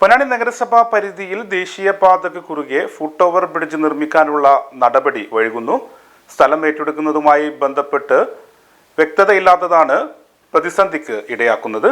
പൊന്നാനി നഗരസഭാ പരിധിയിൽ ദേശീയപാതയ്ക്ക് കുറുകെ ഫുട് ഓവർ ബ്രിഡ്ജ് നിർമ്മിക്കാനുള്ള നടപടി വൈകുന്നു. സ്ഥലം ഏറ്റെടുക്കുന്നതുമായി ബന്ധപ്പെട്ട് വ്യക്തതയില്ലാത്തതാണ് പ്രതിസന്ധിക്ക് ഇടയാക്കുന്നത്.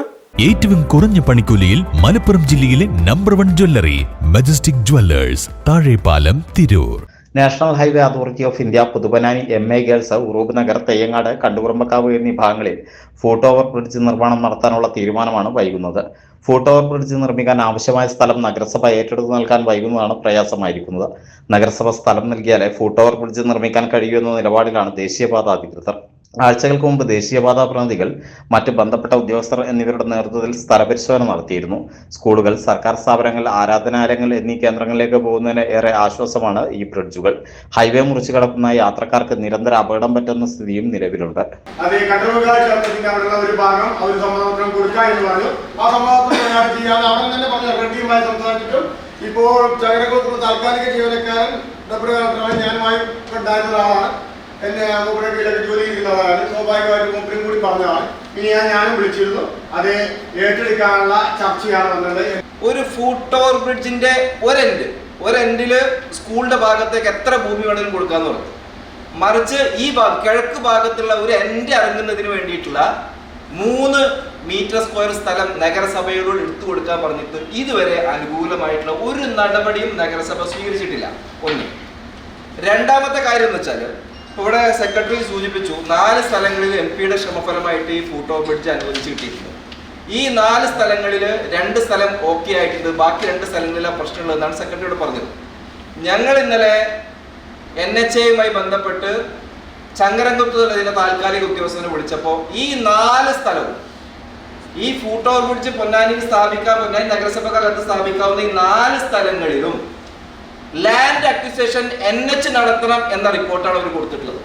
ഏറ്റവും കുറഞ്ഞ പണിക്കൂലിയിൽ മലപ്പുറം ജില്ലയിലെ number 1 jewellery majestic jewellers, Thazhepalam, Tirur. National highway authority of India Puthuponnani MA girls, Uroob Nagar, Theyyangad, Kandakurumbakkavu എന്നീ ഭാഗങ്ങളിൽ ഫുട് ഓവർ ബ്രിഡ്ജ് നിർമ്മാണം നടത്താനുള്ള തീരുമാനമാണ് വൈകുന്നത്. ഫുട് ഓവർ ബ്രിഡ്ജ് നിർമ്മിക്കാൻ ആവശ്യമായ സ്ഥലം നഗരസഭ ഏറ്റെടുത്ത് നൽകാൻ വൈകുന്നതാണ് പ്രയാസമായിരിക്കുന്നത്. നഗരസഭ സ്ഥലം നൽകിയാലേ ഫുട് ഓവർ ബ്രിഡ്ജ് നിർമ്മിക്കാൻ കഴിയൂ എന്ന നിലപാടിലാണ് ദേശീയപാത അധികൃതർ. ആഴ്ചകൾക്ക് മുമ്പ് ദേശീയപാത പ്രതിനിധികൾ, മറ്റ് ബന്ധപ്പെട്ട ഉദ്യോഗസ്ഥർ എന്നിവരുടെ നേതൃത്വത്തിൽ സ്ഥലപരിശോധന നടത്തിയിരുന്നു. സ്കൂളുകൾ, സർക്കാർ സ്ഥാപനങ്ങൾ, ആരാധനാലയങ്ങൾ എന്നീ കേന്ദ്രങ്ങളിലേക്ക് പോകുന്നതിന് ഏറെ ആശ്വാസമാണ് ഈ ബ്രിഡ്ജുകൾ. ഹൈവേ മുറിച്ചു കടക്കുന്ന യാത്രക്കാർക്ക് നിരന്തര അപകടം പറ്റുന്ന സ്ഥിതിയും നിലവിലുണ്ട്. ഇപ്പോൾ താൽക്കാലിക ജീവനക്കാരൻ ഞാനുമായി ഉണ്ടായിരുന്നതാണ്. എന്നെ മൂപ്പരുടെ ജോലി ചെയ്യുന്നതാണ്. സ്വാഭാവികമായിട്ട് മൂപ്പരും കൂടി പറഞ്ഞതാണ്. ഇനി ഞാനും വിളിച്ചിരുന്നു. അത് ഏറ്റെടുക്കാനുള്ള ചർച്ചയാണ് വന്നത്. ഒരു ഫുട് ഓവർ ബ്രിഡ്ജിന്റെ ഒരെൻഡില് സ്കൂളിന്റെ ഭാഗത്തേക്ക് എത്ര ഭൂമി വേണമെങ്കിലും കൊടുക്കാന്ന് പറഞ്ഞു. മറിച്ച് ഈ കിഴക്ക് ഭാഗത്തുള്ള ഒരു എൻഡ് ഇറങ്ങുന്നതിന് വേണ്ടിയിട്ടുള്ള 3 മീറ്റർ സ്ക്വയർ സ്ഥലം നഗരസഭയോട് എടുത്തു കൊടുക്കാൻ പറഞ്ഞിട്ട് ഇതുവരെ അനുകൂലമായിട്ടുള്ള ഒരു നടപടിയും നഗരസഭ സ്വീകരിച്ചിട്ടില്ല. ഒന്ന്. രണ്ടാമത്തെ കാര്യം എന്ന് വെച്ചാൽ, ഇവിടെ സെക്രട്ടറി സൂചിപ്പിച്ചു, 4 സ്ഥലങ്ങളിൽ MP-യുടെ ശ്രമഫലമായിട്ട് ഈ ഫുട് ഓവർ ബ്രിഡ്ജ് അനുവദിച്ച് കിട്ടിയിട്ടുണ്ട്. ഈ 4 സ്ഥലങ്ങളിൽ 2 സ്ഥലം ഓക്കെ ആയിട്ടുണ്ട്, ബാക്കി 2 സ്ഥലങ്ങളിലെ പ്രശ്നമുള്ളതെന്നാണ് സെക്രട്ടറിയോട് പറഞ്ഞത്. ഞങ്ങൾ ഇന്നലെ NHAയുമായി ബന്ധപ്പെട്ട് ചങ്ങരംകുത്തുള്ള താൽക്കാലിക ഉദ്യോഗസ്ഥനെ വിളിച്ചപ്പോൾ ഈ 4 സ്ഥലവും, ഈ ഫുട് ഓവർ ബ്രിഡ്ജ് പൊന്നാനിയിൽ പൊന്നാനി നഗരസഭക്കകത്ത് സ്ഥാപിക്കാവുന്ന ഈ 4 സ്ഥലങ്ങളിലും ലാൻഡ് അക്വിസിഷൻ NH നടത്തണം എന്ന റിപ്പോർട്ടാണ് അവർ കൊടുത്തിട്ടുള്ളത്.